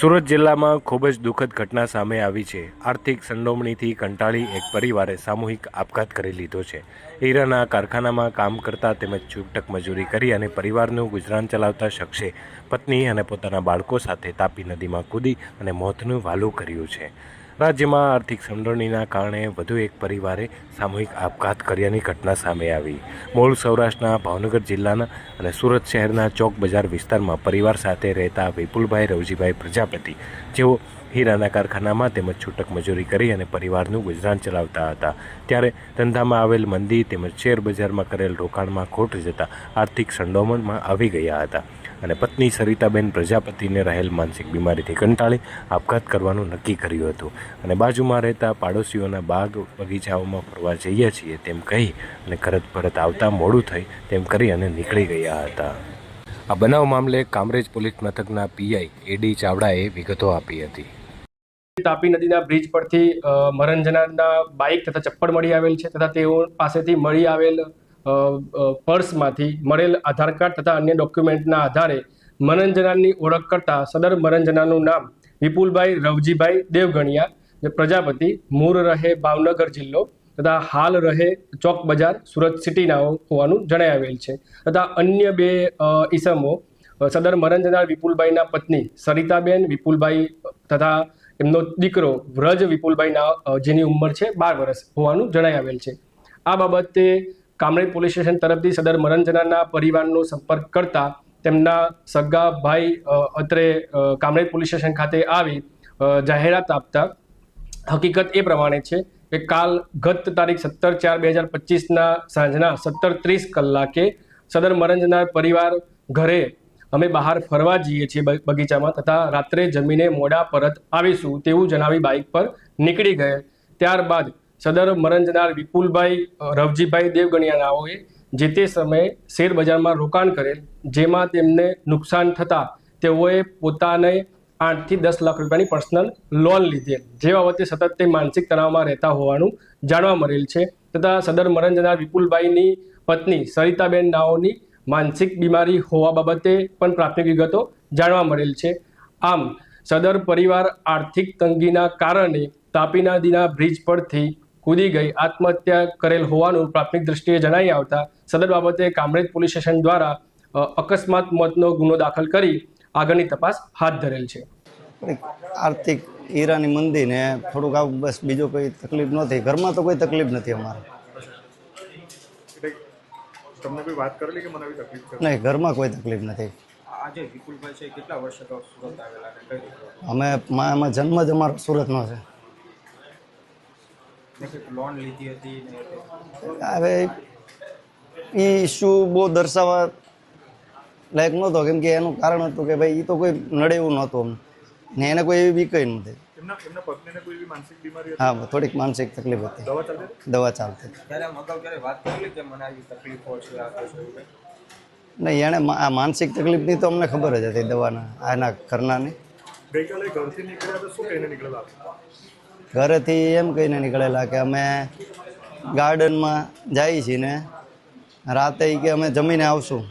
સુરત જિલ્લામાં ખૂબ જ દુઃખદ ઘટના સામે આવી છે। આર્થિક સંડોવણીથી કંટાળી એક પરિવારે સામૂહિક આપઘાત કરી લીધો છે। હીરાના કારખાનામાં કામ કરતા તેમજ છૂટક મજૂરી કરી અને પરિવારનું ગુજરાન ચલાવતા શખ્સે પત્ની અને પોતાના બાળકો સાથે તાપી નદીમાં કૂદી અને મોતનું વહાલું કર્યું છે। રાજ્યમાં આર્થિક સંડોવણીના કારણે વધુ એક પરિવારે સામૂહિક આપઘાત કર્યાની ઘટના સામે આવી। મૂળ સૌરાષ્ટ્રના ભાવનગર જિલ્લાના અને સુરત શહેરના ચોક બજાર વિસ્તારમાં પરિવાર સાથે રહેતા વિપુલભાઈ રવજીભાઈ પ્રજાપતિ, જેઓ હીરાના કારખાનામાં તેમજ છૂટક મજૂરી કરી અને પરિવારનું ગુજરાન ચલાવતા હતા, ત્યારે ધંધામાં આવેલ મંદી તેમજ શેર બજારમાં કરેલ રોકાણમાં ખોટ જતા આર્થિક સંડોવણમાં આવી ગયા હતા અને પત્ની સરિતાબેન પ્રજાપતિને રહેલ માનસિક બીમારીથી કંટાળી આપઘાત કરવાનું નક્કી કર્યું હતું અને બાજુમાં રહેતા પાડોશીઓના બાગ બગીચાઓમાં ફરવા જઈએ છીએ તેમ કહી અને ઘર પરત આવતા મોડું થઈ તેમ કરી અને નીકળી ગયા હતા। આ બનાવ મામલે કામરેજ પોલીસ મથકના પીઆઈ એડી ચાવડાએ વિગતો આપી હતી। તાપી નદીના બ્રિજ પરથી મરણજનારના બાઇક તથા ચપ્પલ મળી આવેલ છે તથા તેઓ પાસેથી મળી આવેલ પર્સમાંથી મળેલ આધાર કાર્ડ તથા અન્ય ડોક્યુમેન્ટના આધારે મરણજનારની ઓળખ કરતા સદર મરણજનાનું નામ વિપુલભાઈ રવજીભાઈ દેવગણિયા પ્રજાપતિ, મૂળ રહે ભાવનગર જિલ્લો તથા હાલ રહે ચોક બજાર સુરત સિટીના હોવાનું જણાઈ આવેલ છે તથા અન્ય બે ઈસમો સદર મરણજનાર વિપુલભાઈના પત્ની સરિતાબેન વિપુલભાઈ તથા એમનો દીકરો વ્રજ વિપુલભાઈના જેની ઉંમર છે 12 વર્ષ હોવાનું જણાઈ આવેલ છે। આ બાબતે કામરેજ પોલીસ સ્ટેશન તરફથી સદર મરણજનારના પરિવારનો સંપર્ક કરતા તેમના સગા ભાઈ અત્રે કામરેજ પોલીસ સ્ટેશન ખાતે આવી જાહેરાત આપતા હકીકત એ પ્રમાણે છે કે ગત તારીખ 17/4/2025ના સાંજના 17:30 કલાકે સદર મરણજનાર પરિવાર ઘરે અમે બહાર ફરવા જઈએ છીએ બગીચામાં તથા રાત્રે જમીને મોડા પરત આવીશું તેવું જણાવી બાઇક પર નીકળી ગયે। ત્યારબાદ સદર મરણજનાર વિપુલભાઈ રવજીભાઈ દેવગણિયાનાઓએ જે તે સમયે શેર બજારમાં રોકાણ કરેલ, જેમાં તેમને નુકસાન થતાં તેઓએ પોતાને 8 થી 10 લાખ રૂપિયાની પર્સનલ લોન લીધેલ, જે બાબતે સતત તે માનસિક તણાવમાં રહેતા હોવાનું જાણવા મળેલ છે તથા સદર મરણજનાર વિપુલભાઈની પત્ની સરિતાબેન નાઓની માનસિક બીમારી હોવા બાબતે પણ પ્રાથમિક વિગતો જાણવા મળેલ છે। આમ સદર પરિવાર આર્થિક તંગીના કારણે તાપી નદીના બ્રિજ પરથી કૂદી ગઈ આત્મહત્યા કરેલ હોવાનું પ્રાથમિક દ્રષ્ટિએ જણાઈ આવતા સદર બાબતે કામરેજ પોલીસ સ્ટેશન દ્વારા અકસ્માત મોતનો ગુનો દાખલ કરી આગળની તપાસ હાથ ધરેલ છે। આર્થિક હીરાની મંદી ને થોડુંક આવું બસ, બીજો કોઈ તકલીફ નથી, ઘરમાં તો કોઈ તકલીફ નથી અમારે। તમને કોઈ વાત કરેલી કે મને આવી તકલીફ છે? નહીં, ઘરમાં કોઈ તકલીફ નથી। આજે વિપુલભાઈ છે કેટલા વર્ષ અગાઉ સુરત આવેલા અને કઈ રીતે? અમે જન્મ જ અમારો સુરતનો છે। લોન લીધી હતી ને હવે એ ઇસ્યુ બહુ દર્શાવવા લાયક નહોતો, કેમ કે એનું કારણ હતું કે ભાઈ એ તો કોઈ નડે એવું નહોતું ને એને કોઈ એવી બીક નથી। એમના પત્નીને કોઈ માનસિક બીમારી હતી? હા, થોડીક માનસિક તકલીફ હતી, દવા ચાલતી। ત્યારે આમ અગાઉ ક્યારે વાત કરેલી કે મને આવી તકલીફો છે આ છે એવું? નહીં, એણે આ માનસિક તકલીફની તો અમને ખબર જ હતી, દવાના આના ઘરનાની। ગઈકાલે ઘરથી નીકળ્યા તો શું કહીને નીકળેલા? ઘરેથી એમ કહીને નીકળેલા કે અમે ગાર્ડનમાં જઈએ છીએ ને રાતે કે અમે જમીને આવશું।